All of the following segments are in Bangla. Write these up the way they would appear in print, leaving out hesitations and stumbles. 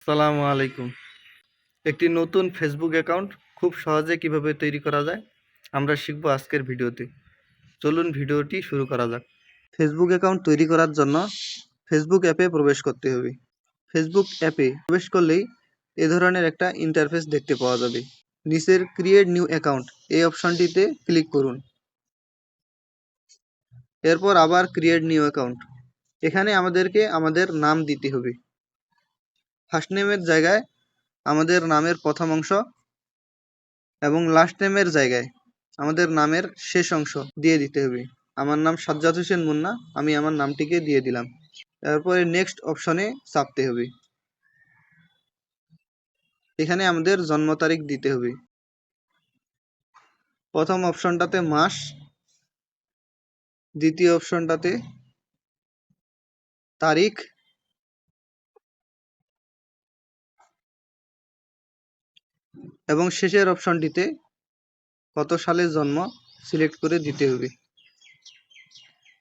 আসসালামু আলাইকুম। একটি নতুন ফেসবুক অ্যাকাউন্ট খুব সহজে কিভাবে তৈরি করা যায় আমরা শিখব আজকের ভিডিওতে। চলুন ভিডিওটি শুরু করা যাক। ফেসবুক অ্যাকাউন্ট তৈরি করার জন্য ফেসবুক অ্যাপে প্রবেশ করতে হবে। ফেসবুক অ্যাপে প্রবেশ করলেই এ ধরনের একটা ইন্টারফেস দেখতে পাওয়া যাবে। নিচের ক্রিয়েট নিউ অ্যাকাউন্ট এই অপশনটিতে ক্লিক করুন। এরপর আবার ক্রিয়েট নিউ অ্যাকাউন্ট। এখানে আমাদেরকে আমাদের নাম দিতে হবে। ফার্স্ট নেমের জায়গায় আমাদের নামের প্রথম অংশ এবং লাস্ট নেমের জায়গায় আমাদের নামের শেষ অংশ দিয়ে দিতে হবে। আমার নাম সাজ্জাদ হোসেন মুন্না, আমি আমার নামটিকে দিয়ে দিলাম। তারপরে নেক্সট অপশনে চাপতে হবে। এখানে আমাদের জন্ম তারিখ দিতে হবে। প্রথম অপশনটাতে মাস, দ্বিতীয় অপশনটাতে তারিখ এবং শেষের অপশনটিতে কত সালে জন্ম সিলেক্ট করে দিতে হবে।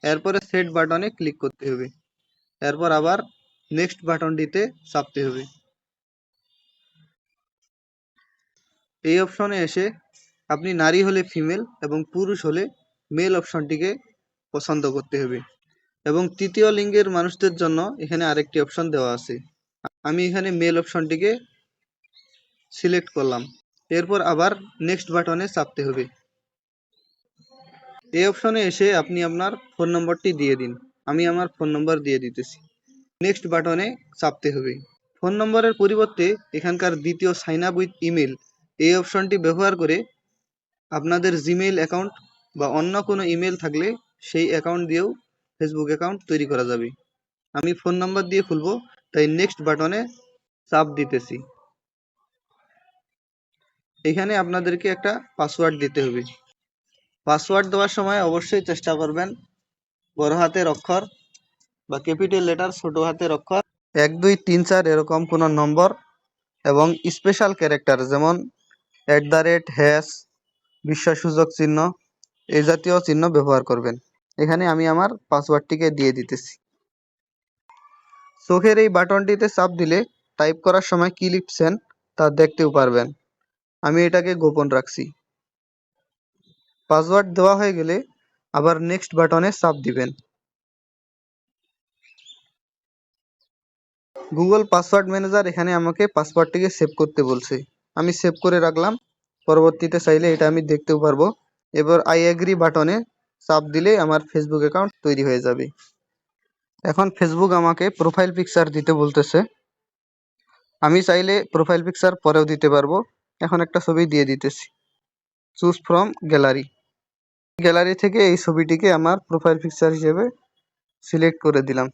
এরপরে সেট বাটনে ক্লিক করতে হবে। এরপর আবার নেক্সট বাটনটিতে চাপতে হবে। এই অপশনে এসে আপনি নারী হলে ফিমেল এবং পুরুষ হলে মেল অপশনটিকে পছন্দ করতে হবে। এবং তৃতীয় লিঙ্গের মানুষদের জন্য এখানে আরেকটি অপশন দেওয়া আছে। আমি এখানে মেল অপশনটিকে সিলেক্ট করলাম। এরপর আবার নেক্সট বাটনে চাপতে হবে। এই অপশনে এসে আপনি আপনার ফোন নম্বরটি দিয়ে দিন। আমি আমার ফোন নম্বর দিয়ে দিতেছি। নেক্সট বাটনে চাপতে হবে। ফোন নম্বরের পরিবর্তে এখানকার দ্বিতীয় সাইন আপ উইথ ইমেল এই অপশনটি ব্যবহার করে আপনাদের জিমেইল অ্যাকাউন্ট বা অন্য কোনো ইমেল থাকলে সেই অ্যাকাউন্ট দিয়েও ফেসবুক অ্যাকাউন্ট তৈরি করা যাবে। আমি ফোন নাম্বার দিয়ে খুলবো, তাই নেক্সট বাটনে চাপ দিতেছি। এখানে আপনাদেরকে একটা পাসওয়ার্ড দিতে হবে। পাসওয়ার্ড দেওয়ার সময় অবশ্যই চেষ্টা করবেন বড় হাতের অক্ষর বা ক্যাপিটাল লেটার, ছোট হাতের অক্ষর 1 2 3 4 এরকম কোনো নম্বর এবং স্পেশাল ক্যারেক্টার যেমন @ বিস্ময়সূচক চিহ্ন এই জাতীয় চিহ্ন ব্যবহার করবেন। এখানে আমি আমার পাসওয়ার্ডটিকে দিয়ে দিতেছি। চোখের এই বাটনটিতে চাপ দিলে টাইপ করার সময় কি লিখছেন তা দেখতেও পারবেন। আমি এটাকে গোপন রাখছি। পাসওয়ার্ড দেওয়া হয়ে গেলে আবার নেক্সট বাটনে চাপ দিবেন। গুগল পাসওয়ার্ড ম্যানেজার এখানে আমাকে পাসওয়ার্ডটিকে সেভ করতে বলছে। আমি সেভ করে রাখলাম। পরবর্তীতে চাইলে এটা আমি দেখতেও পারবো। এবার আই এগ্রি বাটনে চাপ দিলে আমার ফেসবুক অ্যাকাউন্ট তৈরি হয়ে যাবে। এখন ফেসবুক আমাকে প্রোফাইল পিকচার দিতে বলতেছে। আমি চাইলে প্রোফাইল পিকচার পরেও দিতে পারবো। এখন একটা ছবি দিয়ে দিতেছি। Choose from gallery. গ্যালারি থেকে এই ছবিটিকে আমার প্রোফাইল পিকচার হিসেবে সিলেক্ট করে দিলাম।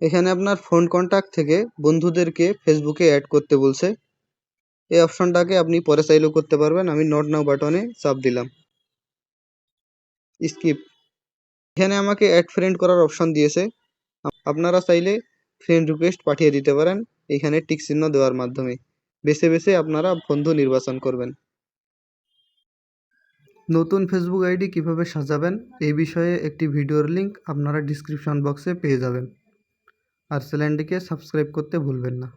এখানে আপনার ফোন কন্টাক্ট থেকে বন্ধুদেরকে ফেসবুকে অ্যাড করতে বলছে। এই অপশনটাকে আপনি পরে চাইলেও করতে পারবেন। আমি নট নাও বাটনে চাপ দিলাম। স্কিপ। এখানে আমাকে অ্যাড ফ্রেন্ড করার অপশন দিয়েছে। আপনারা চাইলে ফ্রেন্ড রিকোয়েস্ট পাঠিয়ে দিতে পারেন এখানে টিক চিহ্ন দেওয়ার মাধ্যমে। বেছে বেছে আপনারা বন্ধু নির্বাচন করবেন। নতুন ফেসবুক আইডি কিভাবে সাজাবেন এই বিষয়ে একটি ভিডিওর লিংক আপনারা ডিসক্রিপশন বক্সে পেয়ে যাবেন। আর চ্যানেলটিকে সাবস্ক্রাইব করতে ভুলবেন না।